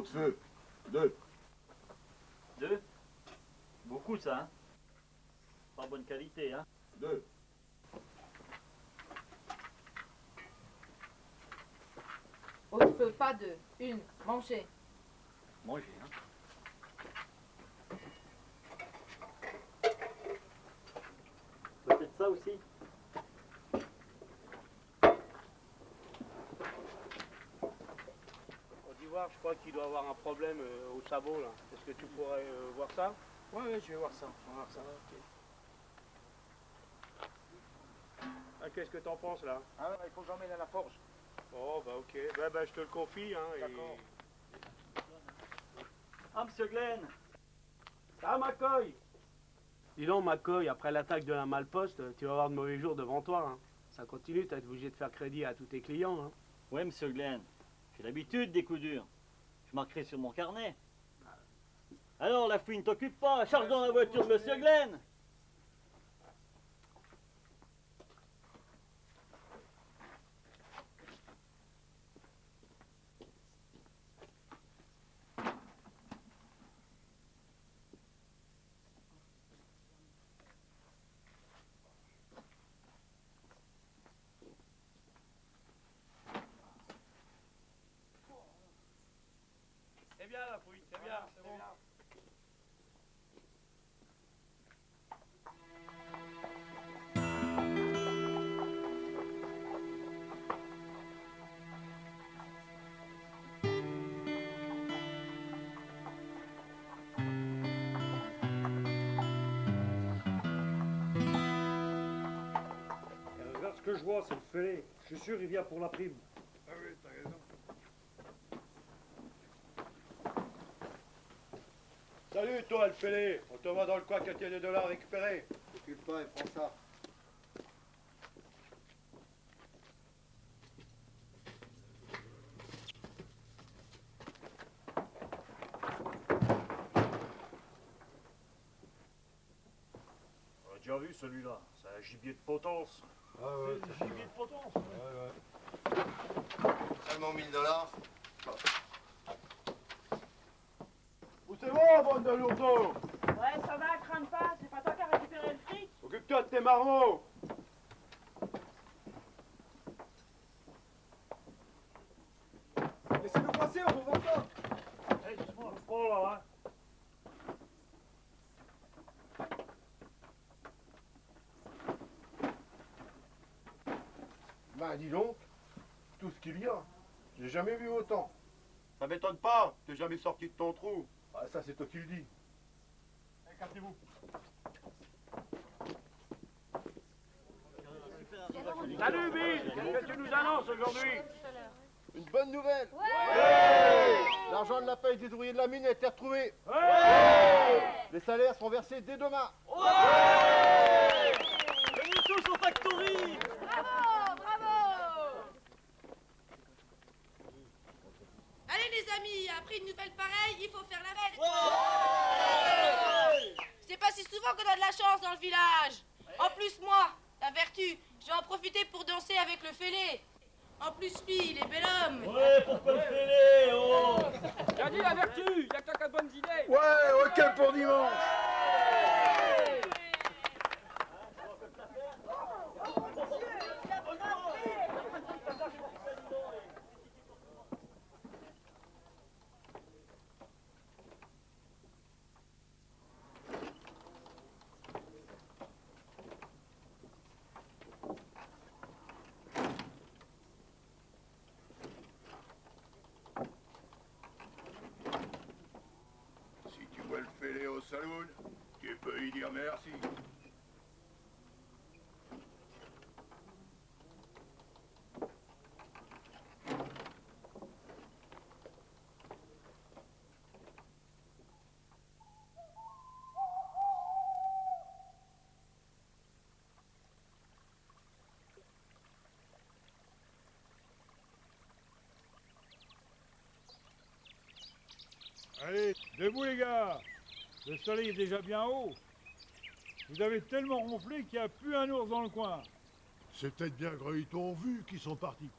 pot de feu. 2. 2? Beaucoup ça, hein? Pas bonne qualité, hein? 2. Au feu, pas 2. 1. Manger. Manger, hein? Peut-être ça aussi? Je crois qu'il doit avoir un problème au sabot là. Est-ce que tu pourrais voir ça? Ouais, je vais voir ça. On va voir ça. Ah, qu'est-ce que t'en penses là? Ah, il faut que j'emmène à la forge. Oh bah ok, bah, je te le confie hein. D'accord. Ah, monsieur Glenn! Ah McCoy! Dis donc McCoy, après l'attaque de la Malposte, tu vas avoir de mauvais jours devant toi. Hein. Ça continue, t'as été obligé de faire crédit à tous tes clients. Hein. Ouais, monsieur Glenn. J'ai l'habitude des coups durs. Je marquerai sur mon carnet. Alors, la fouine t'occupe pas. Charge dans la voiture, monsieur Glenn. C'est bien la fouine, c'est bien, c'est bon. Regarde ce que je vois, c'est le fêlé. Je suis sûr, il vient pour la prime. Ah oui, t'as raison. Salut toi le fêlé, on te voit dans le coin que t'as des dollars récupérés. T'occupe pas et prends ça. On a déjà vu celui-là. C'est un gibier de potence. Ah ouais, C'est un gibier de potence. Seulement 1000 $. Où c'est bon, bande de lourdeaux? Ouais, ça va, crains pas. C'est pas toi qui as récupéré le fric. Occupe-toi de tes marmots. Laissez-nous passer, on va voir ça. Hé, doucement, doucement là, hein. Ben dis donc, tout ce qu'il y a, j'ai jamais vu autant. Ça m'étonne pas, t'es jamais sorti de ton trou. Ah ça c'est toi qui le dis. Écartez-vous. Salut Bill! Qu'est-ce que tu nous annonces aujourd'hui? Une bonne nouvelle. L'argent de la paye des ouvriers de la mine a été retrouvé. Les salaires seront versés dès demain. Venez tous au factory. Bravo, bravo. Allez les amis, après une nouvelle pareille, il faut faire la fête. C'est pas si souvent qu'on a de la chance dans le village. En plus moi, la vertu, je vais en profiter pour danser avec le fêlé. En plus lui, il est bel homme. Ouais, pourquoi le fêlé, oh? J'ai dit la vertu, y'a que t'as de bonnes idées. Ouais, ok pour dimanche. Si tu vois le fêlé au saloon, tu peux y dire merci. Allez, debout les gars. Le soleil est déjà bien haut. Vous avez tellement ronflé qu'il n'y a plus un ours dans le coin. C'est peut-être bien que ils t'ont vu qu'ils sont partis.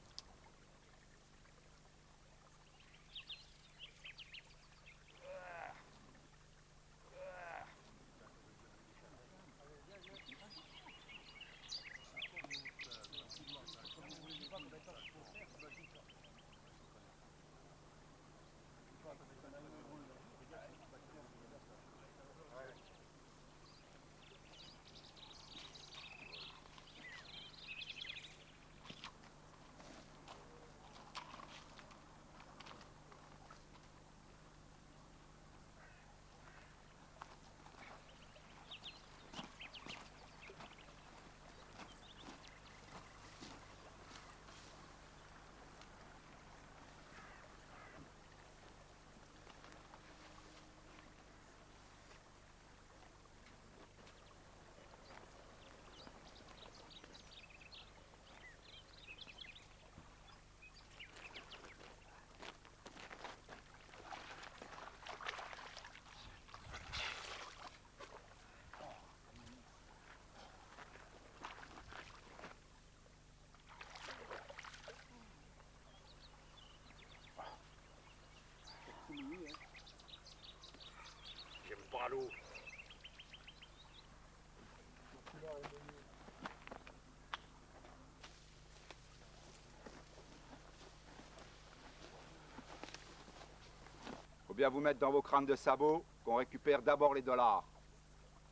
Faut bien vous mettre dans vos crânes de sabots qu'on récupère d'abord les dollars.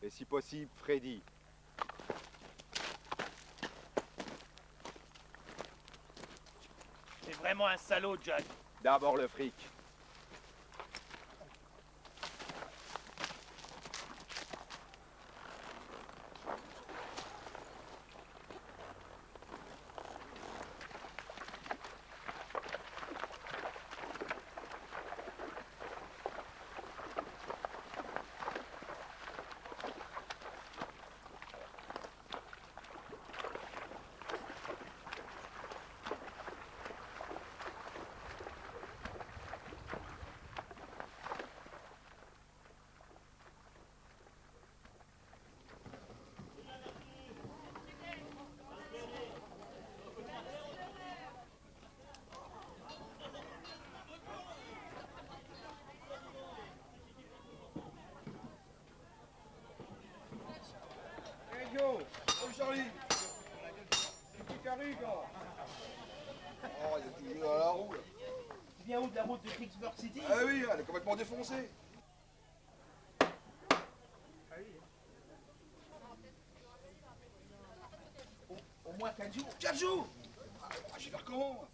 Et si possible, Freddy. T'es vraiment un salaud, Jack. D'abord le fric. Hey Joe, oh Charlie, c'est qui carré, gars? Oh, il est toujours dans la roue, là. Tu viens où de la route de Pittsburgh City? Ah oui, elle est complètement défoncée. Au moins 4 jours. 4 jours! Ah, je vais faire comment, moi?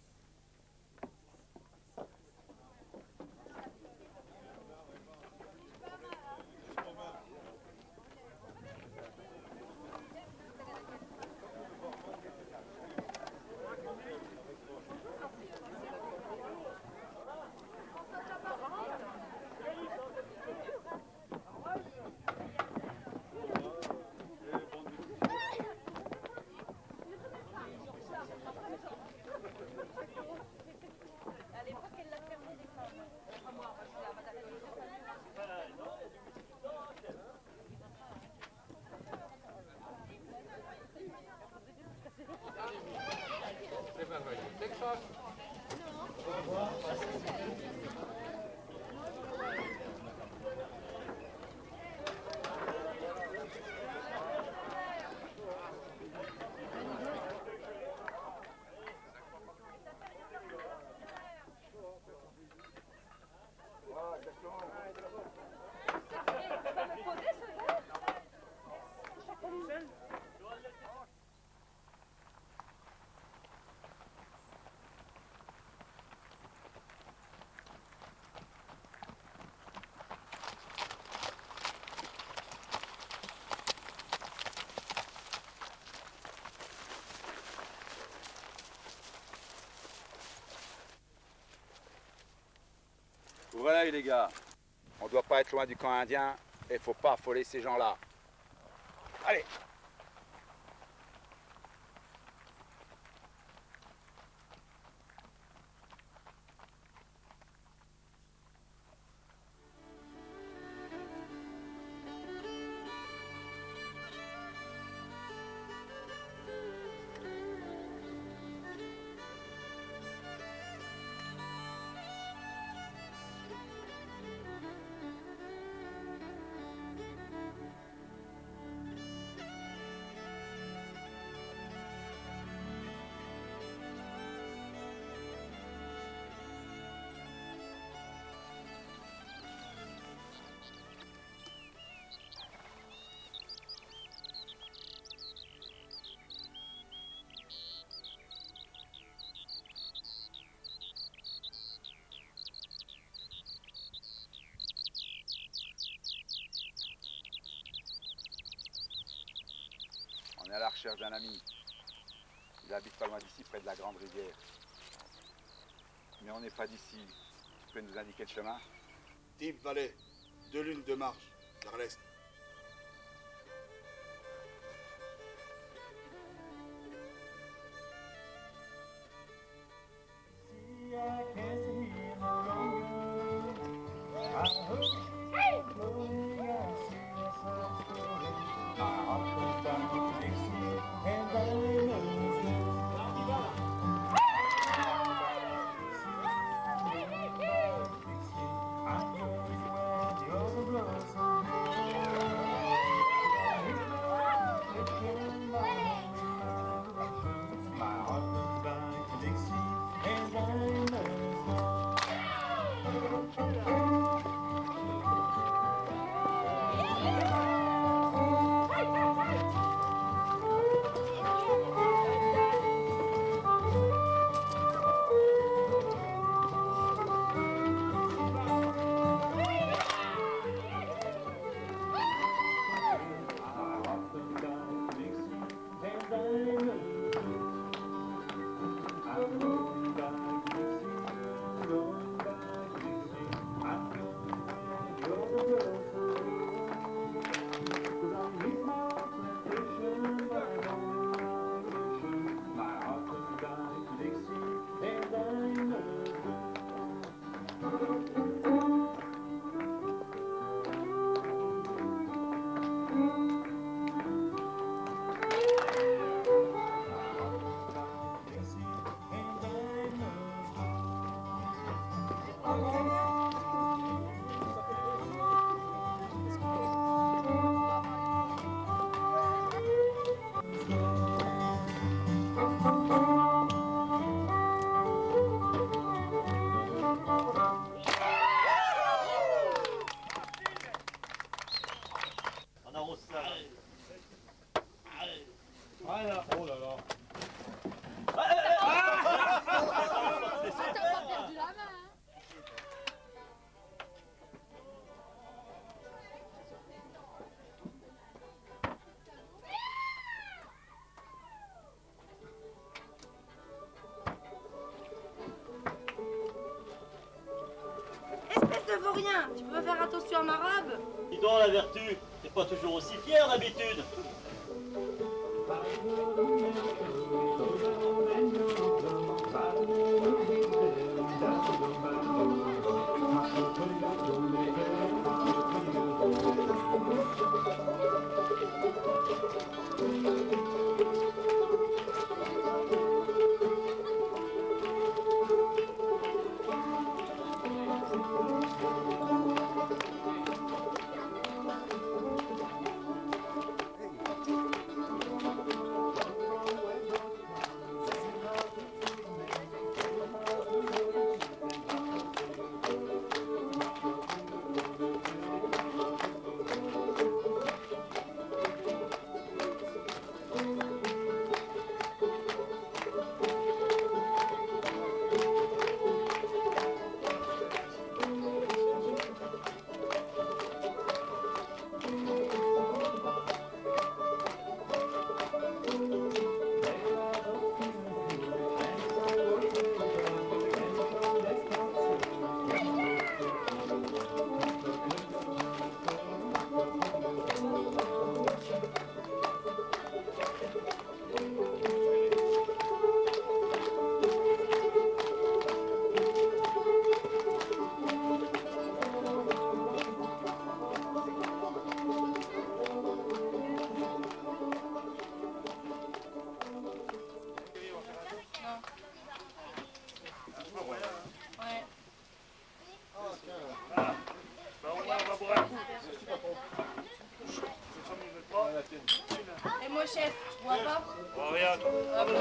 Ouvrez l'œil, les gars. On doit pas être loin du camp indien et faut pas affoler ces gens-là. Allez! On est à la recherche d'un ami. Il habite pas loin d'ici, près de la grande rivière. Mais on n'est pas d'ici. Tu peux nous indiquer le chemin? Deep Valley, 2 lunes de marche, vers l'est. On arrose ça. Voilà, oh là là. T'as pas perdu la main, hein? Espèce de vaurien, tu peux pas faire attention à ma robe? Dis donc la vertu, t'es pas toujours aussi fier d'habitude. Ouais. Et moi, chef, tu bois pas? Ah bon.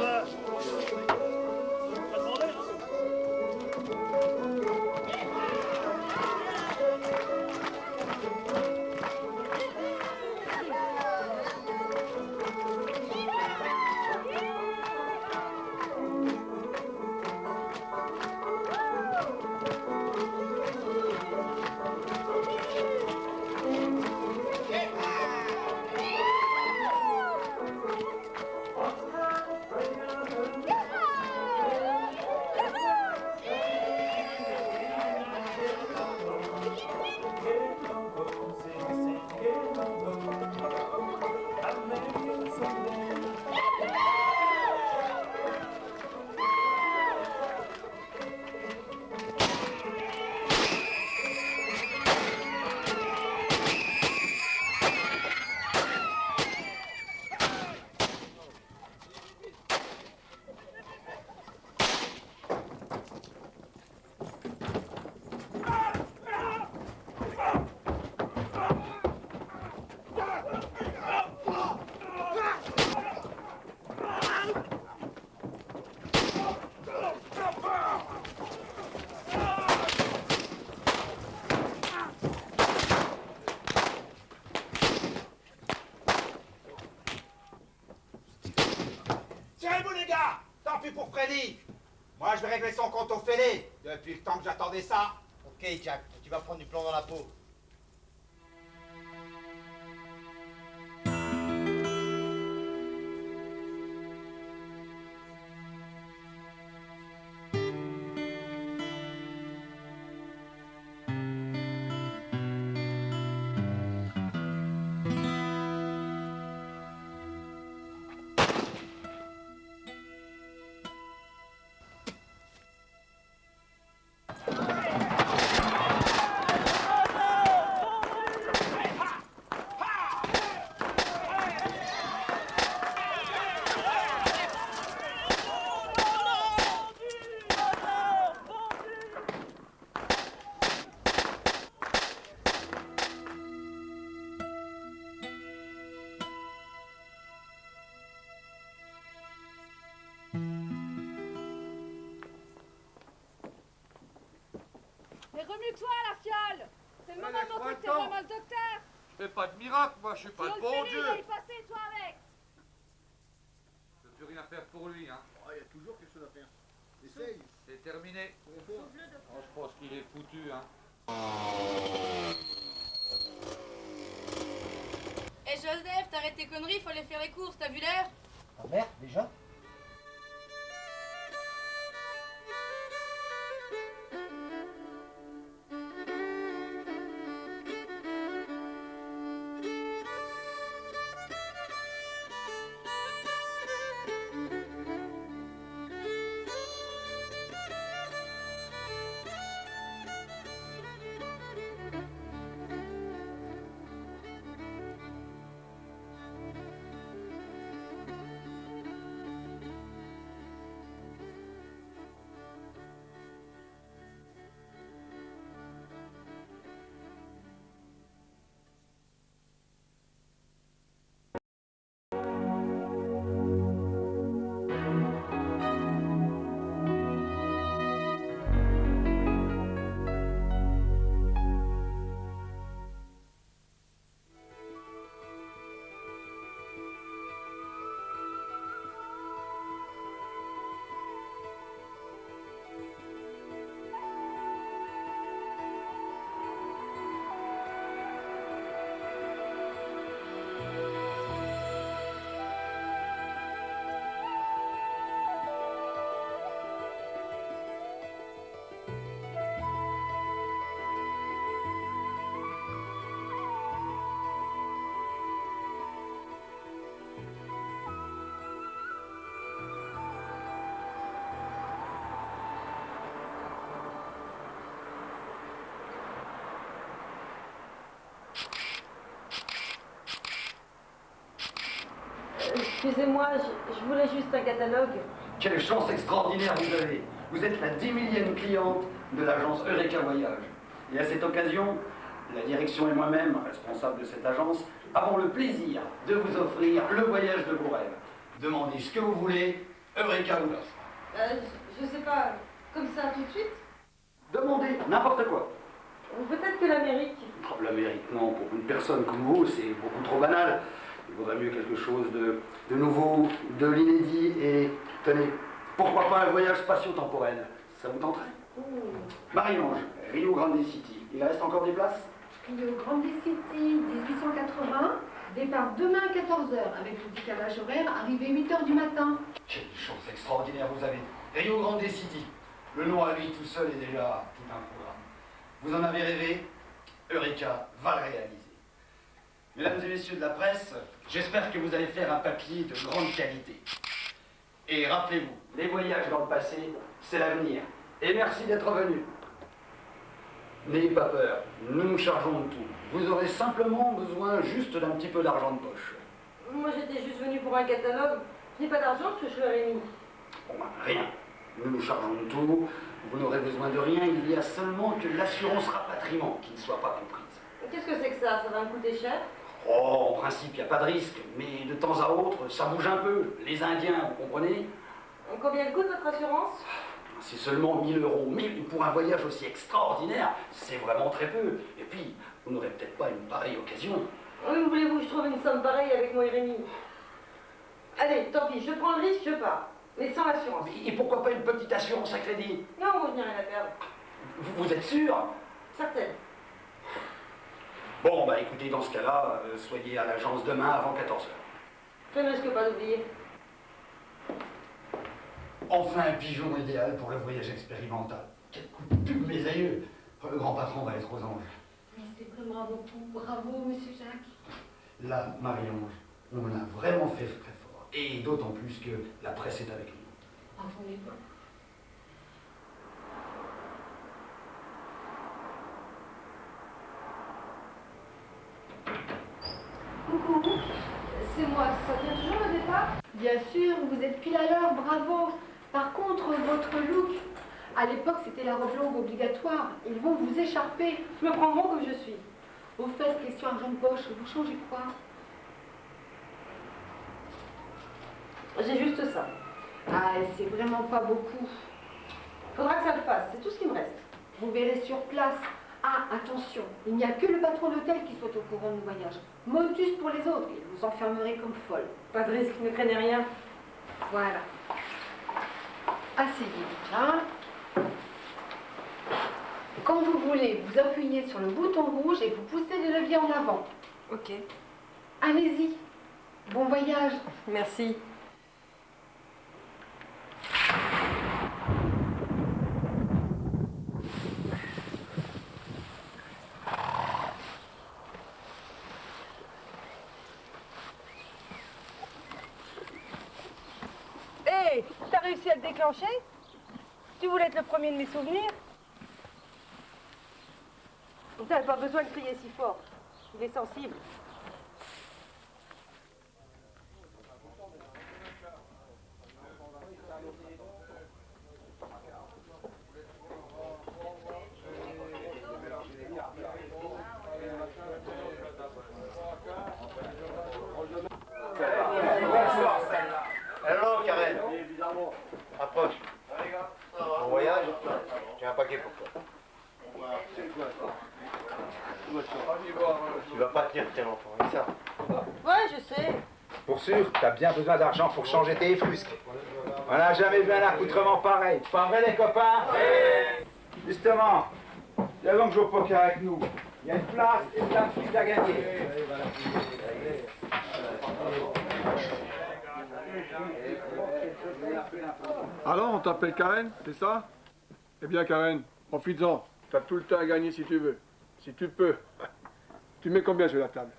Tirez-vous les gars! Tant pis pour Freddy! Moi je vais régler son compte au fêlé. Depuis le temps que j'attendais ça. Ok, Jack, tu vas prendre du plomb dans la peau. Remue-toi, la fiole. C'est le moment de montrer que t'es vraiment le docteur. Je fais pas de miracle, moi, je suis pas Si de on bon le fait, Dieu. il va y passer, toi avec. Je peux plus rien faire pour lui, hein. Il y a toujours quelque chose à faire. Essaye. C'est terminé. Oh, je pense qu'il est foutu, hein. Eh Joseph, t'arrêtes tes conneries, faut aller faire les courses, t'as vu l'heure? Ah merde, déjà? Excusez-moi, je voulais juste un catalogue. Quelle chance extraordinaire vous avez. Vous êtes la 10 000e cliente de l'agence Eureka Voyage. Et à cette occasion, la direction et moi-même, responsables de cette agence, avons le plaisir de vous offrir le voyage de vos rêves. Demandez ce que vous voulez, Eureka vous l'offre. Je sais pas, comme ça tout de suite? Demandez n'importe quoi. Ou peut-être que l'Amérique. Oh, l'Amérique, non, pour une personne comme vous, c'est beaucoup trop banal. Il vaudrait mieux quelque chose de nouveau, de l'inédit et, tenez, pourquoi pas un voyage spatio-temporel? Ça vous tenterait? Marie-Ange, Rio Grande City, il reste encore des places? Rio Grande City, 1880, départ demain à 14h, avec le décalage horaire, arrivée 8h du matin. Quelle chance extraordinaire vous avez. Rio Grande City, le nom à lui tout seul est déjà tout un programme. Vous en avez rêvé? Eureka va le réaliser. Mesdames et messieurs de la presse, j'espère que vous allez faire un papier de grande qualité. Et rappelez-vous, les voyages dans le passé, c'est l'avenir. Et merci d'être venus. N'ayez pas peur, nous nous chargeons de tout. Vous aurez simplement besoin juste d'un petit peu d'argent de poche. Moi j'étais juste venue pour un catalogue. Je n'ai pas d'argent, que je l'aurais mis. Bon ben, rien. Nous nous chargeons de tout. Vous n'aurez besoin de rien. Il y a seulement que l'assurance rapatriement qui ne soit pas comprise. Qu'est-ce que c'est que ça? Ça va me coûter cher? Oh, en principe, il n'y a pas de risque. Mais de temps à autre, ça bouge un peu. Les Indiens, vous comprenez? Combien elle coûte votre assurance? C'est seulement 1 000 €. Mais pour un voyage aussi extraordinaire, c'est vraiment très peu. Et puis, vous n'aurez peut-être pas une pareille occasion. Oui, voulez-vous que je trouve une somme pareille avec mon RMI? Allez, tant pis, je prends le risque, je pars. Mais sans l'assurance. Et pourquoi pas une petite assurance à crédit? Non, je n'ai rien à perdre. Vous êtes sûr? Certaine. Bon, bah écoutez, dans ce cas-là, soyez à l'agence demain avant 14h. Je ne risque pas d'oublier. Enfin un pigeon idéal pour le voyage expérimental. Quel coup de pub, mes aïeux! Le grand patron va être aux anges. Mais c'est vraiment beaucoup. Bravo, monsieur Jacques. Là, Marie-Ange, on a vraiment fait très fort. Et d'autant plus que la presse est avec nous. Bravo, les gars. Coucou. C'est moi, ça tient toujours le départ? Bien sûr, vous êtes pile à l'heure, bravo. Par contre, votre look, à l'époque, c'était la robe longue obligatoire. Ils vont vous écharper. Je me prends bon comme je suis. Au fait, question argent de poche, vous changez quoi? J'ai juste ça. Ah, c'est vraiment pas beaucoup. Faudra que ça le fasse, c'est tout ce qui me reste. Vous verrez sur place. Ah, attention, il n'y a que le patron d'hôtel qui soit au courant de nos voyages. Motus pour les autres, et vous enfermerez comme folle. Pas de risque, ne craignez rien. Voilà. Asseyez-vous là. Quand vous voulez, vous appuyez sur le bouton rouge et vous poussez le levier en avant. Ok. Allez-y. Bon voyage. Merci. Hé, t'as réussi à le déclencher? Tu voulais être le premier de mes souvenirs? T'as pas besoin de crier si fort. Il est sensible. Alors, Karen, approche. Bon voyage, j'ai un paquet pour toi. Tu vas pas tenir très longtemps avec ça. Ouais, je sais. Pour sûr, t'as bien besoin d'argent pour changer tes frusques. On n'a jamais vu un accoutrement pareil. C'est pas vrai, les copains? Justement, il y a donc jouer au poker avec nous. Il y a une place et plein de frises à gagner. Alors, on t'appelle Karen, c'est ça? Eh bien, Karen, profites-en. T'as tout le temps à gagner si tu veux. Si tu peux. Tu mets combien sur la table?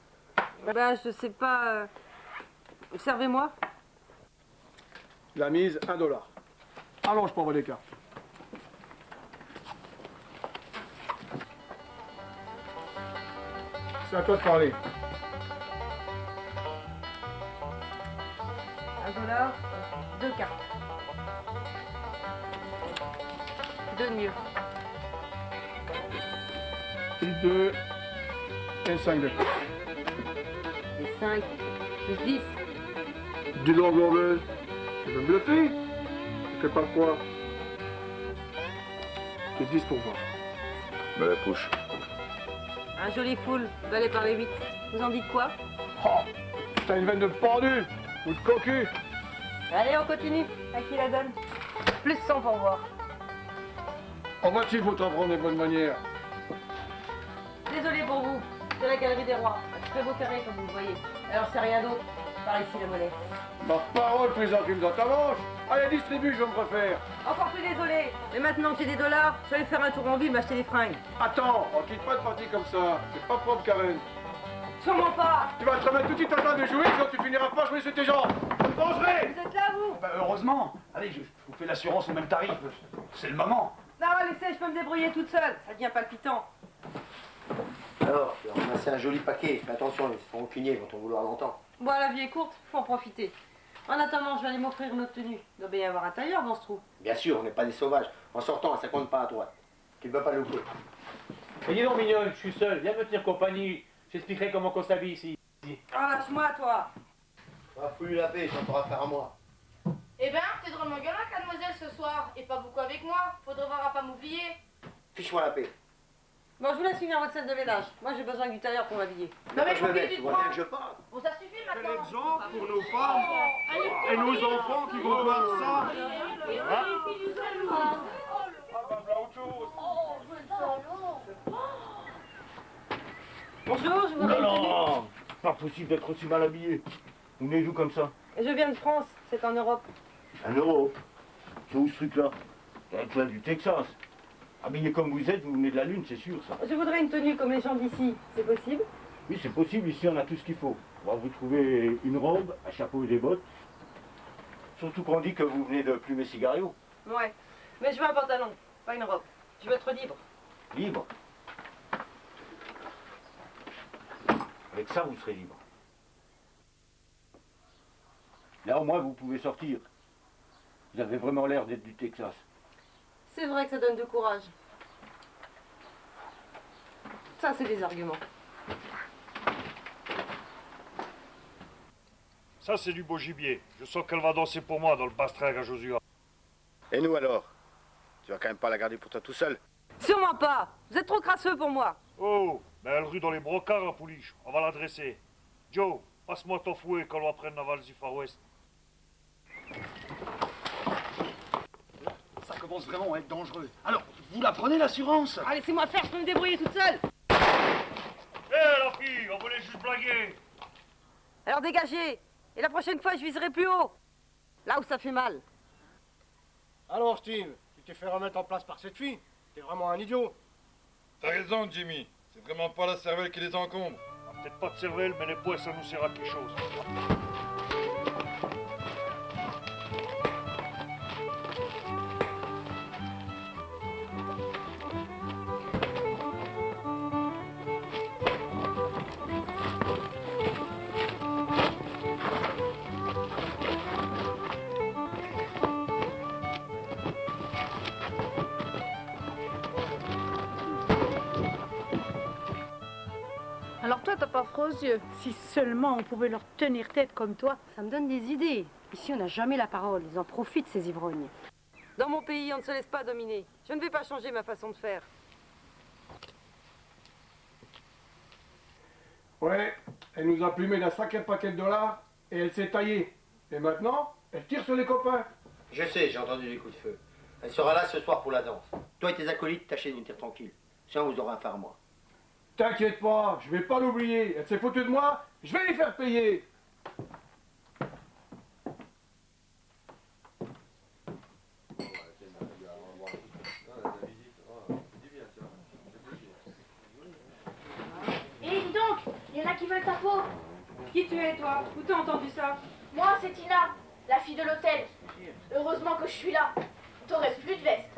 Bah, je sais pas. Servez-moi. La mise, $1. Allons, je prends les cartes. C'est à toi de parler. $1, 2 cartes. 2 de mieux. Et 2 et 5 de plus. Et 5, plus 10. Dis donc, Gourbeuse, tu veux me bluffer? Tu fais pas quoi? C'est 10 pour voir. Me la couche. Un joli full, d'aller par les 8. Vous en dites quoi? Oh, t'as une veine de pendu ou de cocu. Allez, on continue. À qui la donne? Plus 100 pour voir. En voiture, il faut t'apprendre les bonnes manières. Désolé pour vous, c'est la galerie des rois. Un très beau carré comme vous le voyez. Alors c'est rien d'autre. Par ici la monnaie. Ma parole, plaisanterie dans ta manche. Allez, distribue, je vais me refaire. Encore plus désolé. Mais maintenant que j'ai des dollars, je vais aller faire un tour en ville m'acheter des fringues. Attends, on quitte pas de partie comme ça. C'est pas propre, Karen. Sûrement pas. Tu vas te remettre tout de suite en train de jouer, sinon tu finiras pas jouer sur tes jambes. Dangereux. Vous êtes là, vous? Bah, heureusement. Allez, je vous fais l'assurance au même tarif. C'est le moment. Non, laissez, je peux me débrouiller toute seule. Ça devient palpitant. Alors, tu as ramassé un joli paquet. Fais attention, ils seront rancuniers, ils vont t'en vouloir longtemps. Bon, la vie est courte, faut en profiter. En attendant, je vais aller m'offrir une autre tenue. Il doit bien y avoir un tailleur dans ce trou. Bien sûr, on n'est pas des sauvages. En sortant, ça compte pas à droite. Tu ne peux pas le louper. Mais dis donc, mignonne, je suis seul. Viens me tenir compagnie. J'expliquerai comment on s'habille ici. Oh, lâche-moi, toi. Va fouiller la paix, j'en t'auras affaire à moi. Eh ben, t'es drôlement gueulasse, mademoiselle, ce soir. Et pas beaucoup avec moi. Faudra voir à pas m'oublier. Fiche-moi la paix. Bon, je vous laisse finir votre scène de ménage. Moi, j'ai besoin du tailleur pour m'habiller. Non, mais je pour me qui vais, tu tu te vois prends? bien que je parle. Bon, ça suffit Quel maintenant. exemple pour nos femmes et nos enfants qui vont voir ça. Bonjour, je vous Non, non, pas possible d'être aussi mal habillé. Vous venez d'où comme ça? Je viens de France, c'est en Europe. En Europe. C'est où ce truc-là? Ça vient du Texas. Habillé comme vous êtes, vous venez de la Lune, c'est sûr ça. Je voudrais une tenue comme les gens d'ici, c'est possible? Oui, c'est possible, ici on a tout ce qu'il faut. On va vous trouver une robe, un chapeau et des bottes. Surtout qu'on dit que vous venez de Plumet Cigario. Ouais, mais je veux un pantalon, pas une robe. Je veux être libre. Libre. Avec ça, vous serez libre. Là, au moins, vous pouvez sortir. Vous avez vraiment l'air d'être du Texas. C'est vrai que ça donne du courage. Ça, c'est des arguments. Ça, c'est du beau gibier. Je sens qu'elle va danser pour moi dans le bastringue à Josua. Et nous alors? Tu vas quand même pas la garder pour toi tout seul? Sûrement pas. Vous êtes trop crasseux pour moi. Oh, mais elle rue dans les brocards, la pouliche. On va l'adresser. Joe, passe-moi ton fouet quand on va prendre la valse du Far West. Ça commence vraiment à être dangereux. Alors, vous la prenez l'assurance? Ah, laissez-moi faire, je peux me débrouiller toute seule. Hé, la fille, on voulait juste blaguer. Alors dégagez. Et la prochaine fois, je viserai plus haut. Là où ça fait mal. Alors, Steve, tu t'es fait remettre en place par cette fille? T'es vraiment un idiot. T'as raison, Jimmy. C'est vraiment pas la cervelle qui les encombre. Peut-être pas de cervelle, mais les poings, ça nous sert à quelque chose. Alors toi, t'as pas froid aux yeux. Si seulement on pouvait leur tenir tête comme toi. Ça me donne des idées. Ici, on n'a jamais la parole. Ils en profitent, ces ivrognes. Dans mon pays, on ne se laisse pas dominer. Je ne vais pas changer ma façon de faire. Ouais, elle nous a plumé d'un sacré paquet de dollars et elle s'est taillée. Et maintenant, elle tire sur les copains. Je sais, j'ai entendu les coups de feu. Elle sera là ce soir pour la danse. Toi et tes acolytes, tâchez de nous tenir tranquille. Sinon, vous aurez un phare, moi. T'inquiète pas, je vais pas l'oublier. Elle s'est foutue de moi, je vais les faire payer. Hé, dis donc, il y en a qui veulent ta peau. Qui tu es, toi? Où t'as entendu ça? Moi, c'est Tina, la fille de l'hôtel. Heureusement que je suis là. T'aurais plus de veste.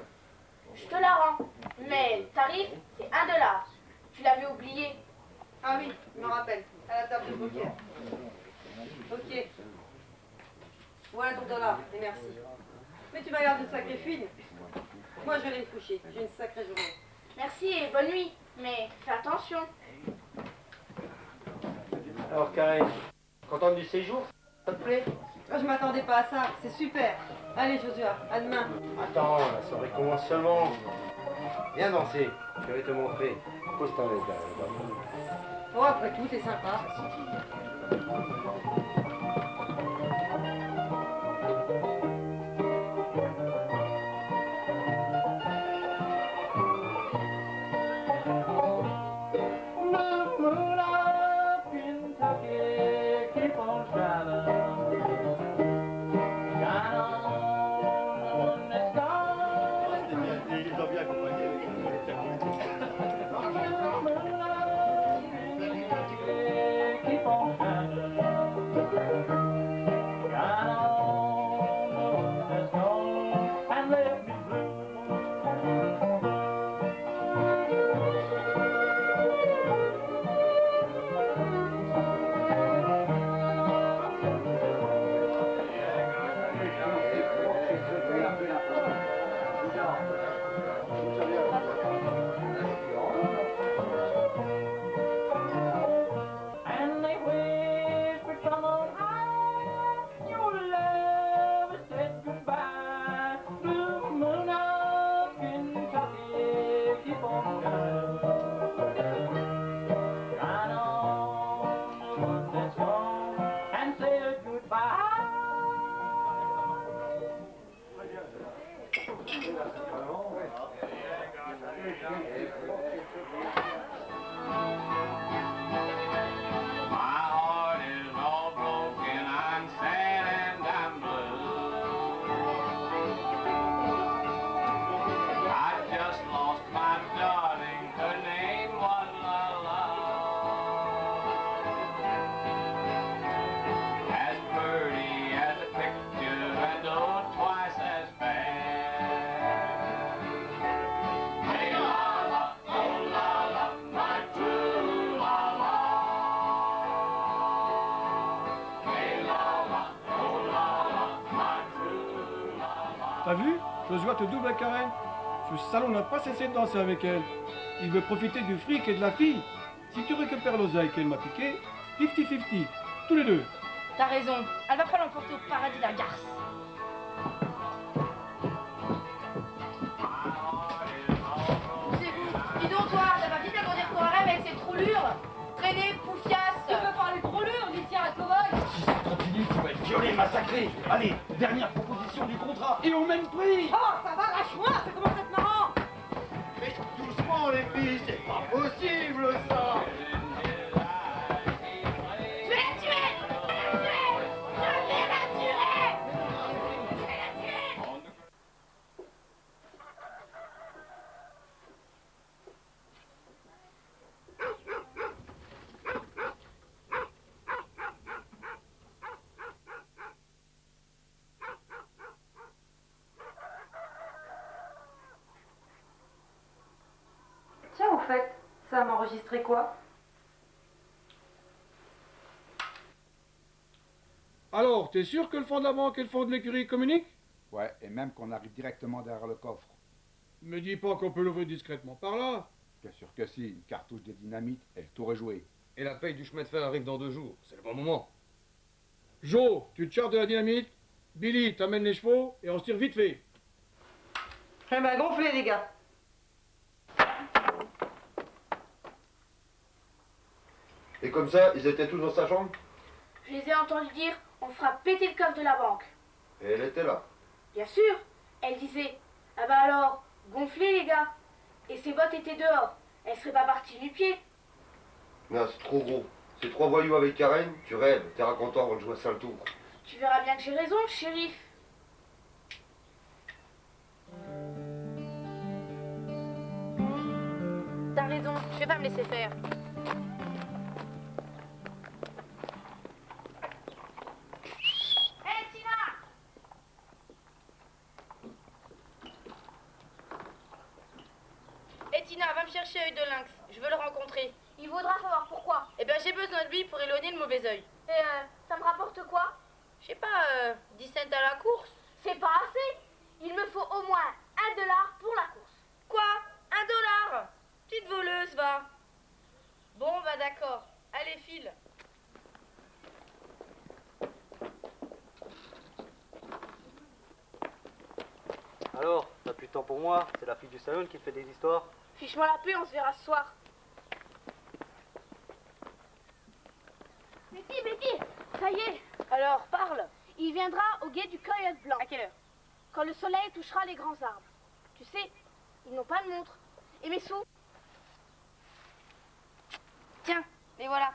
Je te la rends. Mais le tarif, c'est $1. Tu l'avais oublié. Ah oui, je me rappelle. À la table de poker. Ok. Voilà ton dollar, et merci. Mais tu m'as l'air de sacrée fine. Moi, je vais aller me coucher. J'ai une sacrée journée. Merci et bonne nuit. Mais fais attention. Alors, Karen, contente du séjour? Ça te plaît? Oh, je m'attendais pas à ça. C'est super. Allez, Joshua, à demain. Attends, la soirée commence seulement. Viens danser. Je vais te montrer. Pose-toi avec là. Oh, après tout, t'es sympa. T'as vu? Joshua te double à Karen. Ce salaud n'a pas cessé de danser avec elle. Il veut profiter du fric et de la fille. Si tu récupères l'oseille qu'elle m'a piqué, 50-50, tous les deux. T'as raison. Elle va pas l'emporter au paradis, la garce. rentrée. Allez, dernière proposition du contrat et au même prix. Oh, ça va, lâche-moi, ça commence à être marrant. Mais doucement les filles, c'est pas possible ça. Je vais la tuer! Je vais la tuer! Je vais la tuer! Tiens, au fait, ça m'a enregistré quoi? Alors, t'es sûr que le fond de la banque et le fond de l'écurie communiquent? Ouais, et même qu'on arrive directement derrière le coffre. Me dis pas qu'on peut l'ouvrir discrètement par là. Bien sûr que si, une cartouche de dynamite et le tour est joué. Et la paye du chemin de fer arrive dans 2 jours. C'est le bon moment. Joe, tu te charges de la dynamite. Billy, t'amènes les chevaux et on se tire vite fait. Eh ben, gonflez, les gars. Et comme ça, ils étaient tous dans sa chambre? Je les ai entendus dire on fera péter le coffre de la banque. Et elle était là. Bien sûr, elle disait ah bah alors, gonflez les gars. Et ses bottes étaient dehors. Elle serait pas partie du pied. Non, c'est trop gros. Ces 3 voyous avec Karen, tu rêves, t'es racontant avant de jouer ça le tour. Tu verras bien que j'ai raison, shérif. T'as raison, je vais pas me laisser faire. Hé, Tina! Hé Tina, va me chercher œil de lynx. Je veux le rencontrer. Il voudra savoir pourquoi. Eh ben j'ai besoin de lui pour éloigner le mauvais œil. Et ça me rapporte quoi? Je sais pas, 10 cents à la course. C'est pas assez. Il me faut au moins $1 pour la course. Quoi? $1? Petite voleuse, va. Bon, bah d'accord. Allez, file. Alors, t'as plus de temps pour moi? C'est la fille du salon qui te fait des histoires? Fiche-moi la paix, on se verra ce soir. Betty, ça y est. Alors, parle. Il viendra au guet du Coyote Blanc. À quelle heure? Quand le soleil touchera les grands arbres. Tu sais, ils n'ont pas de montre. Et mes sous? Tiens, les voilà.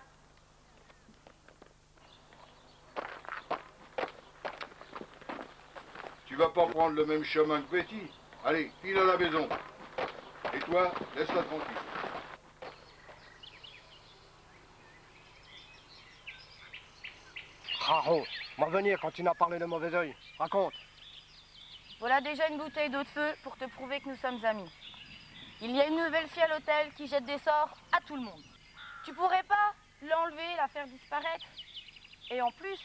Tu vas pas prendre le même chemin que Betty. Allez, file à la maison. Et toi, laisse-la tranquille. Raro, m'en revenir quand tu n'as parlé de mauvais oeil. Raconte. Voilà déjà une bouteille d'eau de feu pour te prouver que nous sommes amis. Il y a une nouvelle fille à l'hôtel qui jette des sorts à tout le monde. Tu pourrais pas l'enlever, la faire disparaître? Et en plus,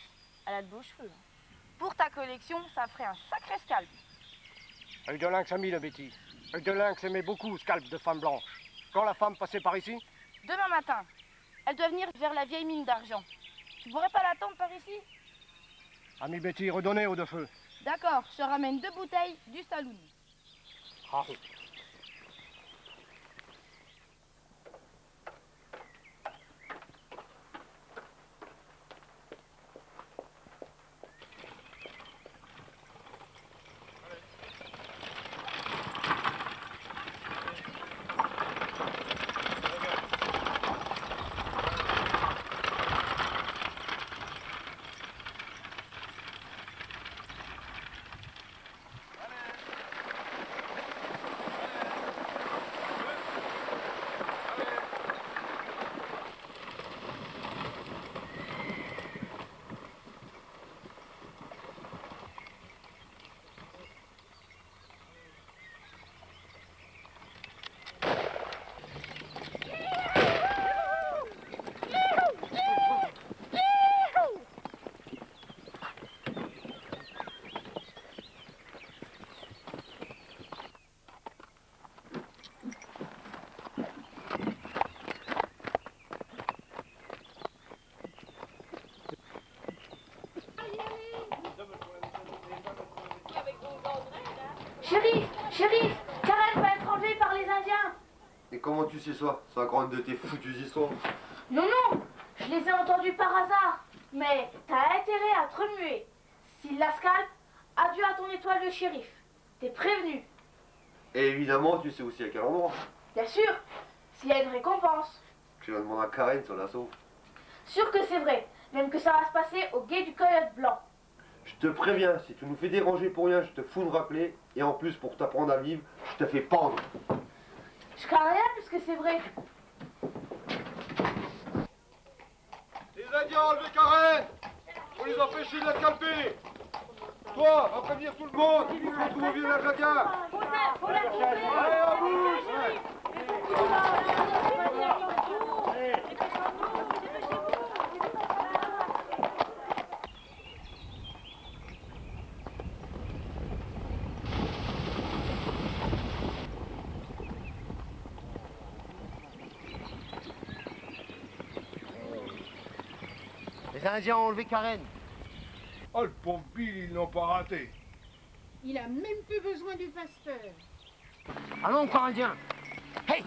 elle a de beaux cheveux. Pour ta collection, ça ferait un sacré scalp. Œil de lynx ami de Betty. Œil de lynx aimait beaucoup scalp de femme blanche. Quand la femme passait par ici? Demain matin, elle doit venir vers la vieille mine d'argent. Tu pourrais pas l'attendre par ici? Ami Betty, redonnez eau de feu. D'accord, je te ramène 2 bouteilles du saloon. Raro. Shérif, Karen va être enlevée par les Indiens. Et comment tu sais ça? C'est encore une de tes foutues histoires. Non, je les ai entendus par hasard. Mais t'as intérêt à te remuer. S'il la scalpe, adieu à ton étoile de shérif. T'es prévenu. Et évidemment, tu sais aussi à quel endroit. Bien sûr, s'il y a une récompense. Tu vas demander à Karen sur l'assaut. Sûr que c'est vrai, même que ça va se passer au guet du Coyote Blanc. Je te préviens, si tu nous fais déranger pour rien, je te fous de rappeler. Et en plus, pour t'apprendre à vivre, je te fais pendre. Je crains rien puisque c'est vrai. Les Indiens ont enlevé Karen. Faut les empêcher de la scalper. Toi, va prévenir tout le monde. Nous se retrouvons au village indien. Allez, on bouge. Les Indiens ont enlevé Karen. Oh, le pauvre Bill, ils l'ont pas raté. Il a même plus besoin du pasteur. Allons, encore Indien. Hey!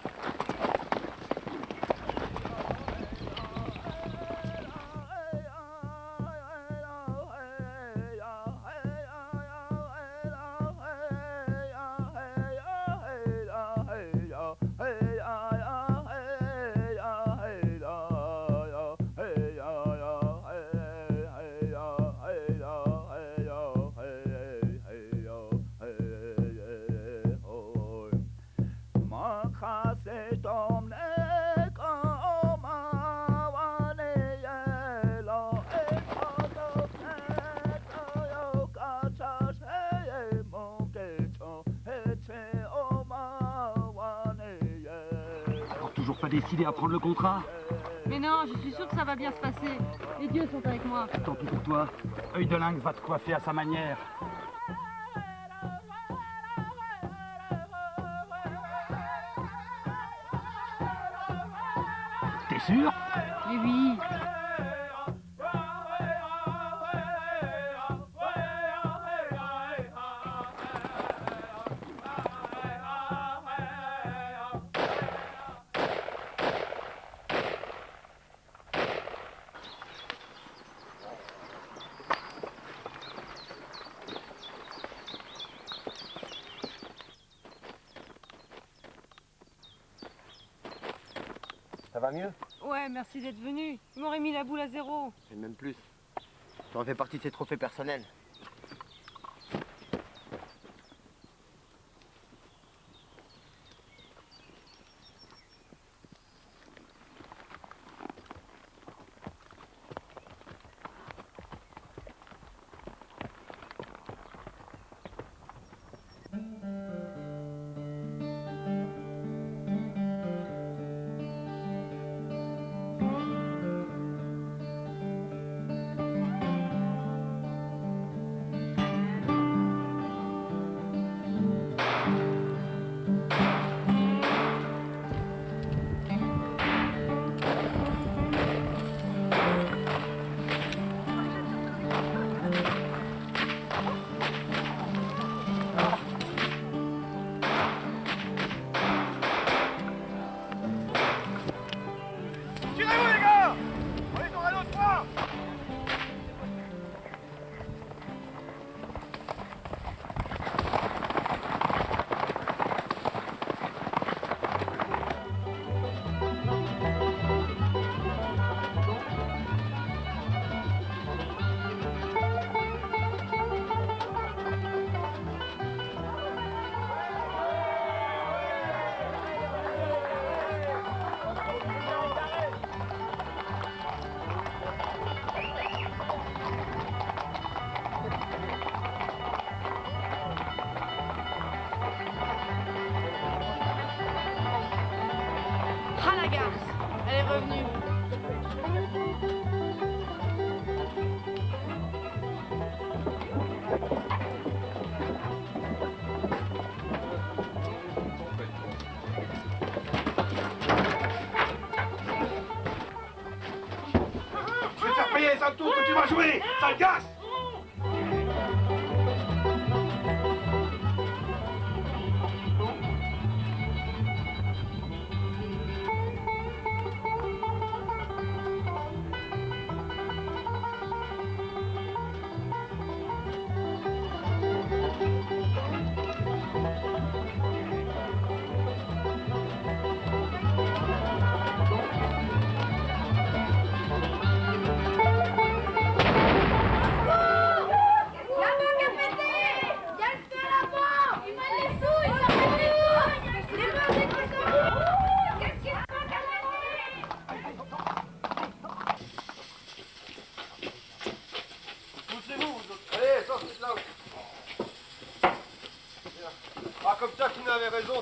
Toujours pas décidé à prendre le contrat? Mais non, je suis sûre que ça va bien se passer. Les dieux sont avec moi. Tant pis pour toi. Œil de Lynx va te coiffer à sa manière. T'es sûr? Mais oui. Ça va mieux? Ouais, merci d'être venu. Ils m'auraient mis la boule à zéro. Et même plus. Tu en fais partie de ses trophées personnels. Ah la garce, elle est revenue. Je vais te faire payer les sales tours que tu vas jouer, sale gasse!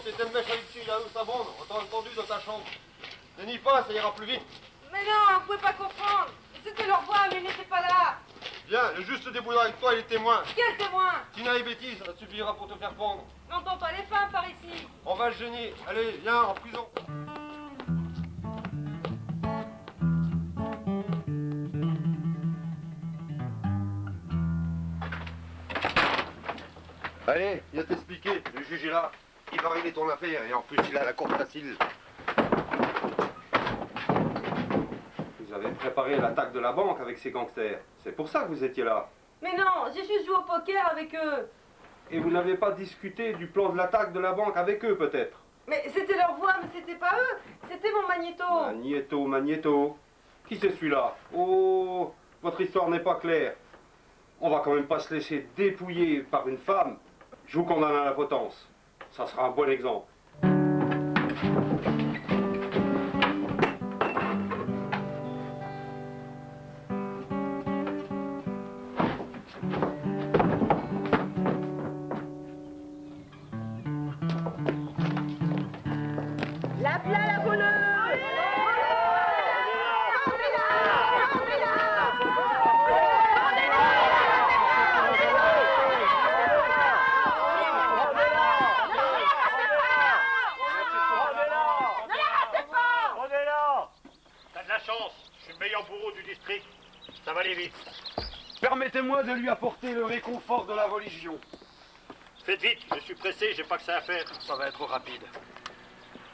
c'était le mèche avec dessus, là où ça bombe. On t'a entendu dans ta chambre. Ne nie pas, ça ira plus vite. Mais non, vous pouvez pas comprendre. C'était leur voix, mais ils n'étaient pas là. Viens, le juste se débrouillera avec toi et les témoins. Quel témoin? Tina et Betty, ça suffira pour te faire pendre. N'entends pas les femmes par ici. On va le gêner. Allez, viens, en prison. Allez, viens t'expliquer. Le juge est là. Il va régler ton affaire et en plus il a la courte facile. Vous avez préparé l'attaque de la banque avec ces gangsters. C'est pour ça que vous étiez là. Mais non, j'ai juste joué au poker avec eux. Et vous n'avez pas discuté du plan de l'attaque de la banque avec eux, peut-être? Mais c'était leur voix, mais c'était pas eux. C'était mon magnéto. Magnéto. Qui c'est celui-là? Oh, votre histoire n'est pas claire. On va quand même pas se laisser dépouiller par une femme. Je vous condamne à la potence. Ça sera un bon exemple. La plat, la voleuse. T'as de la chance, je suis le meilleur bourreau du district. Ça va aller vite. Permettez-moi de lui apporter le réconfort de la religion. Faites vite, je suis pressé, j'ai pas que ça à faire. Ça va être rapide.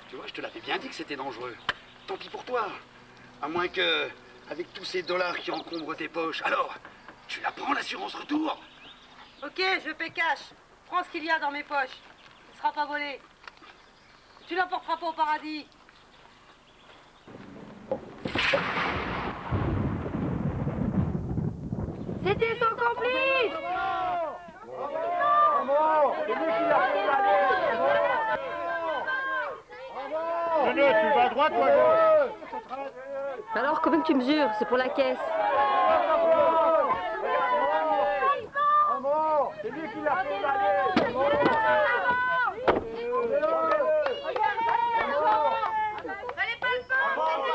Tu vois, je te l'avais bien dit que c'était dangereux. Tant pis pour toi. À moins que, avec tous ces dollars qui encombrent tes poches, alors, tu la prends l'assurance retour? Ok, je paie cash. Prends ce qu'il y a dans mes poches. Il ne sera pas volé. Tu l'emporteras pas au paradis. C'était son complice! Tu vas à droite ou à gauche? Alors, combien que tu mesures? C'est pour la caisse. C'est lui qui l'a fait aller. Fallait pas le prendre.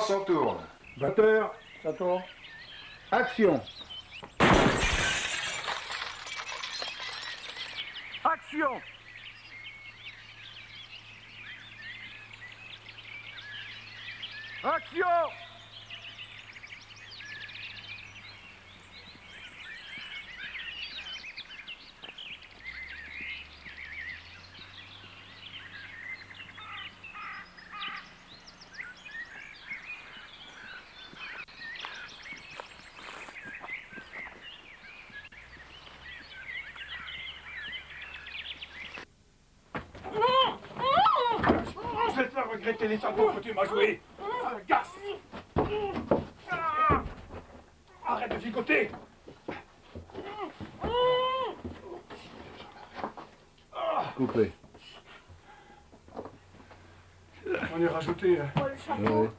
On tourne. Batteur, ça tourne. Action. Action! Action! Je vais te faire regretter les sabots que tu m'as joués. Garce. Arrête de gigoter. Coupé. On est rajouté. Oh, le chapeau.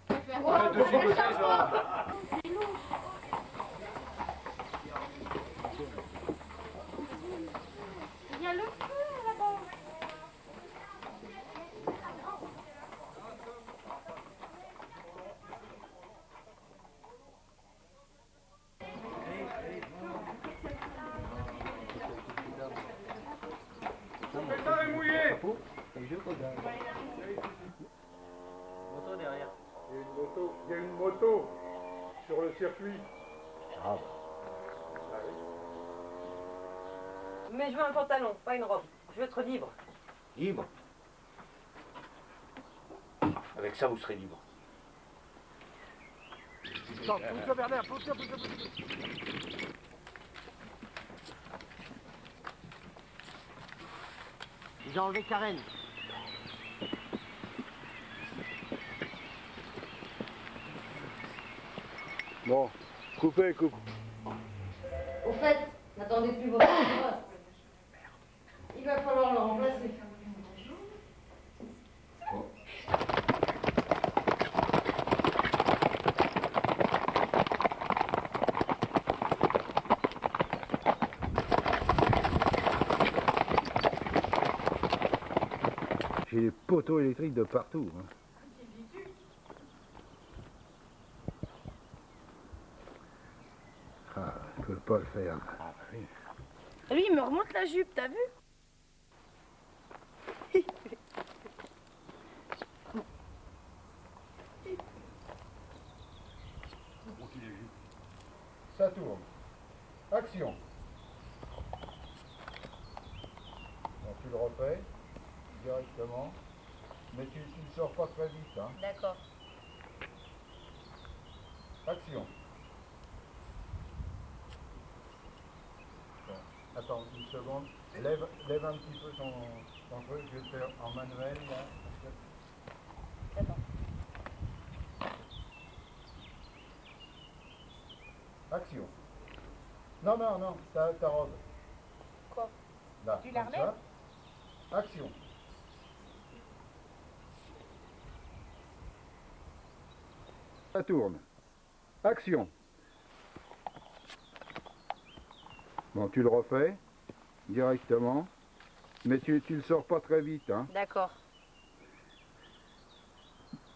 Arrête de chicoter, ça. Il y a le feu là-bas. Le pétard est mouillé. Moto derrière. Il y a une moto sur le circuit. Mais je veux un pantalon, pas une robe. Je veux être libre. Libre. Avec ça, vous serez libre. Attends, pousse-le vers l'air, pousse-le. Ils ont enlevé Karen. Bon, coupez, coupe. Au fait, n'attendez plus votre poste. Il va falloir le remplacer. J'ai des poteaux électriques de partout. Hein. Ah, je peux pas le faire. Ah, oui. Lui, il me remonte la jupe, t'as vu? Ça tourne. Action. Bon, tu le refais directement. Mais tu ne sors pas très vite. Hein. D'accord. Action. Bon, attends une seconde. Lève un petit peu ton truc. Je vais te faire en manuel. Là. D'accord. Action. Non, ta robe. Quoi? Là, Tu la comme remets? ça. Action. Ça tourne. Action. Bon, tu le refais directement, mais tu le sors pas très vite. Hein. D'accord.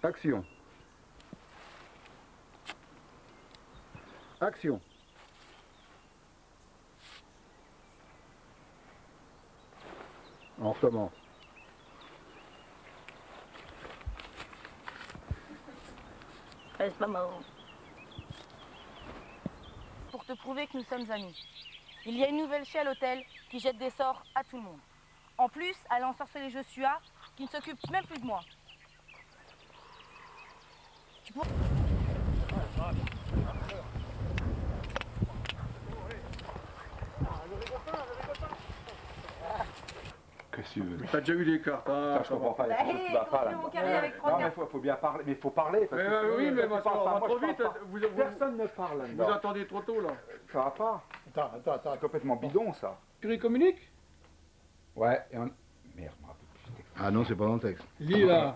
Action. Action. On recommence. C'est pas marrant. Pour te prouver que nous sommes amis. Il y a une nouvelle fille à l'hôtel qui jette des sorts à tout le monde. En plus, elle a ensorcelé Joshua qui ne s'occupe même plus de moi. Tu pourrais... Qu'est-ce que tu veux? T'as déjà eu des cartes, hein? Ça, je comprends pas. Bah, Tu vas pas là. on carré avec trois Non, mais cartes. faut bien parler. Mais il faut parler. Parce que Oui, mais moi, on va trop vite. Personne ne parle Vous là-dedans. attendez trop tôt, là. Ça va pas. Attends. C'est complètement bidon, ça. Tu les communiques? Ouais, et on... Merde, je me rappelle plus. Ah non, c'est pas dans le texte. Lis là.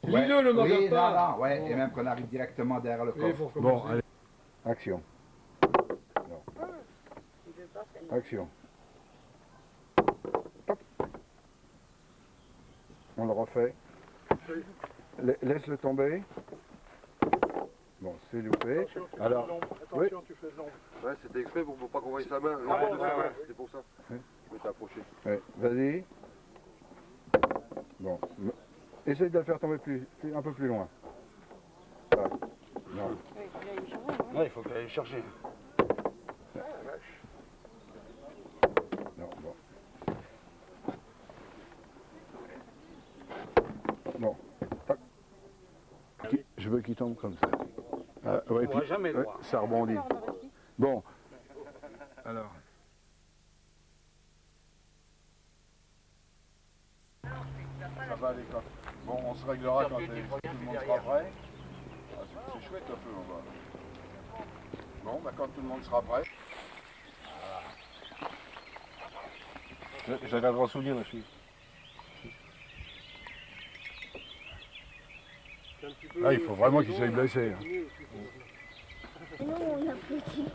Lis-le, ne me oui, regarde pas. Non, ouais, Bon. et même qu'on arrive directement derrière le Oui, coffre. faut recommencer. Bon, allez. Action. Non. Action. Hop. On le refait. Laisse-le tomber. Bon, c'est loupé. Alors, oui. Tu fais de l'ombre. Ouais, c'était exprès pour pas qu'on voie sa main. C'est pour ça. Oui. Je vais t'approcher. Ouais, vas-y. Bon. Essaye de le faire tomber un peu plus loin. Voilà. Non. Ouais, il faut qu'elle aille chercher. Non, bon. Bon. Tac. Je veux qu'il tombe comme ça. Ah, ouais, pourra jamais le voir. ça rebondit. Bon. Alors. Ça va aller quand... Bon, on se réglera quand tout le monde sera prêt. Ah, c'est chouette un peu, on va. Bon, bah quand tout le monde sera prêt. J'ai un grand souvenir, là, je suis. Je Là, il faut vraiment qu'il soit blessé. Hein. Nous, on applaudit.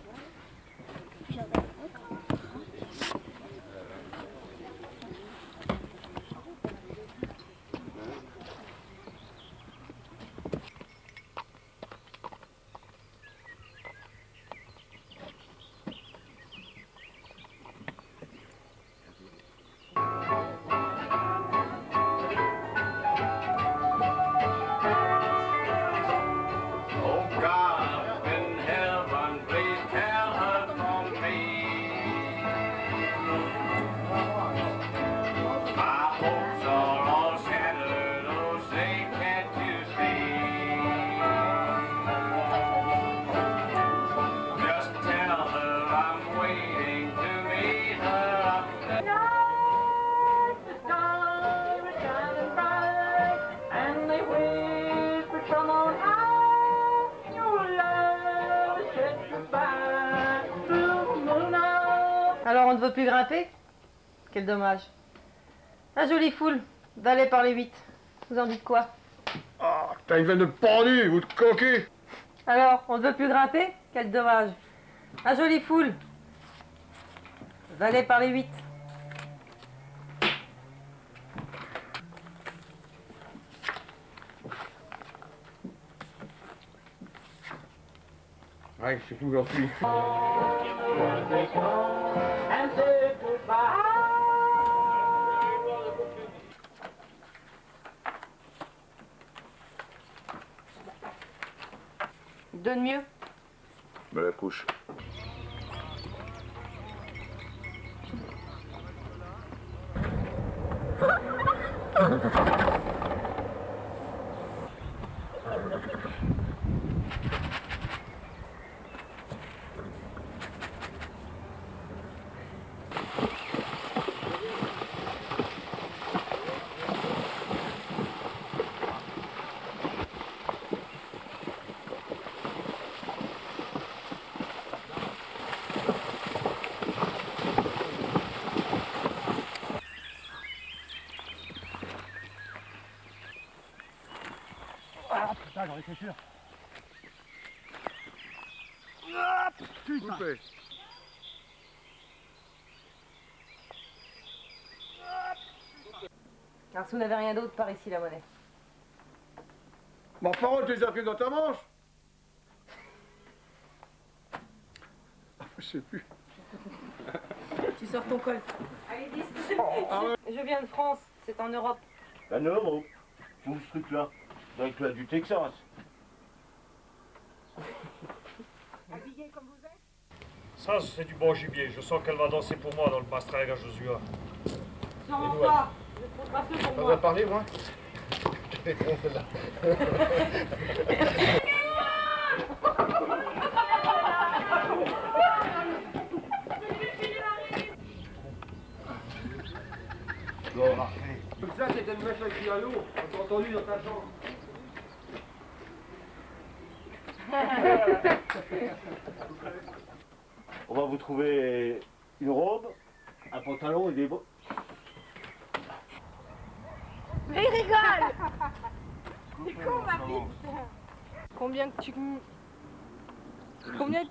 Alors on ne veut plus grimper? Quel dommage. La jolie foule, d'aller par les 8. Vous en dites quoi? Ah, t'as une veine de pendu ou de coquille. Alors, on ne veut plus grimper? Quel dommage. La jolie foule, d'aller par les 8. Ouais, c'est tout, j'en suis. Donne mieux. Me la couche. Ah putain, j'en étais sûr. Putain. Alors si vous n'avez rien d'autre, par ici la monnaie. Ma parole, tu les as pris dans ta manche. Je sais plus. Tu sors ton col. Allez, 10. Je viens de France, c'est en Europe. En Europe? Où ce truc-là? Dans le club du Texas. Habillé comme vous êtes? Ça, c'est du bon gibier. Je sens qu'elle va danser pour moi dans le pastrègue à Josua. Sûrement pas. Je trouve pas ceux pour On moi. va parler, moi. Tout ça, c'était une mèche avec piano. On t'a entendu dans ta chambre. On va vous trouver une robe, un pantalon et des bottes. Mais il rigole. C'est con, ma bite. Combien que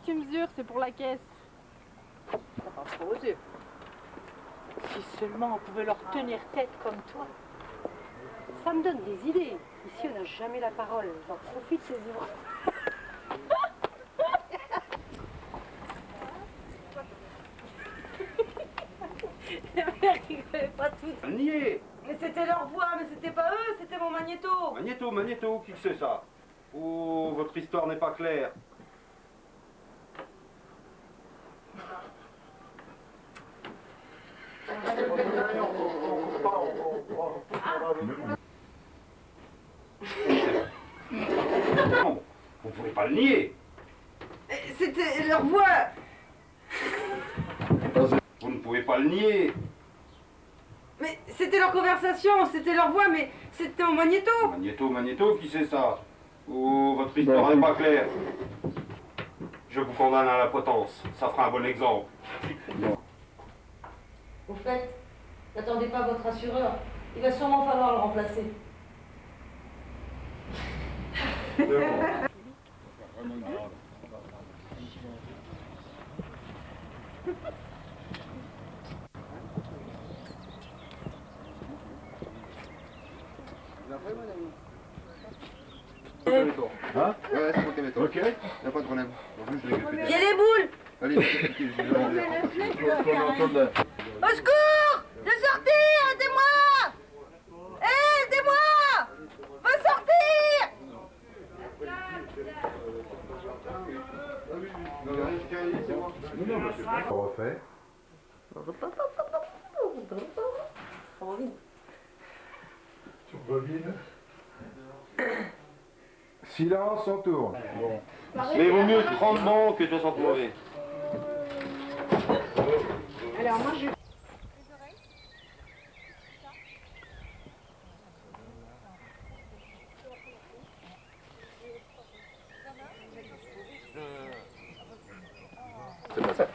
tu mesures, c'est pour la caisse? Ça passe pour aux yeux. Si seulement on pouvait leur tenir tête comme toi. Ça me donne des idées. Ici, on n'a jamais la parole. J'en profite, ces ivres. Rigolez pas toutes. Nier. Mais c'était leur voix, mais c'était pas eux, c'était mon magnéto. Magnéto, qui c'est ça? Oh, votre histoire n'est pas claire. Non, vous pouvez pas le nier. C'était leur voix. Vous ne pouvez pas le nier. Mais c'était leur conversation, c'était leur voix, mais c'était mon magnéto. Magnéto, qui c'est ça? Oh, votre histoire n'est pas claire. Je vous condamne à la potence. Ça fera un bon exemple. Au fait, n'attendez pas votre assureur. Il va sûrement falloir le remplacer. Hein? Ouais, c'est moi qui mets. Ok. Y'a pas de problème. J'ai les boules. Allez, Au secours! De sortir! Aidez-moi! Aidez-moi! Faut sortir! On refait. Tu rebobines. Silence, on tourne. Bon. Mais vaut mieux 30 bons que 60 mauvais. Alors moi je... C'est pas ça.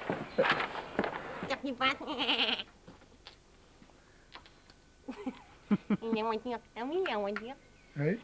Oui.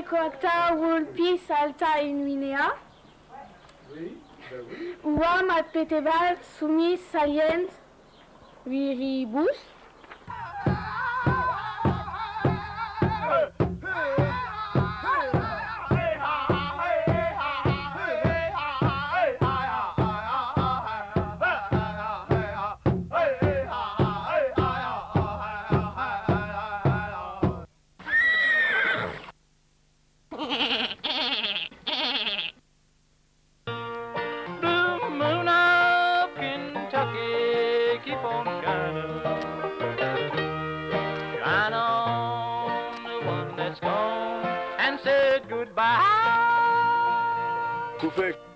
Quota vulpi salta in linea. Uam appetebat sumis salient viribus. Blue moon of Kentucky, keep on shining. Shine on the one that's gone and said goodbye. Coupé.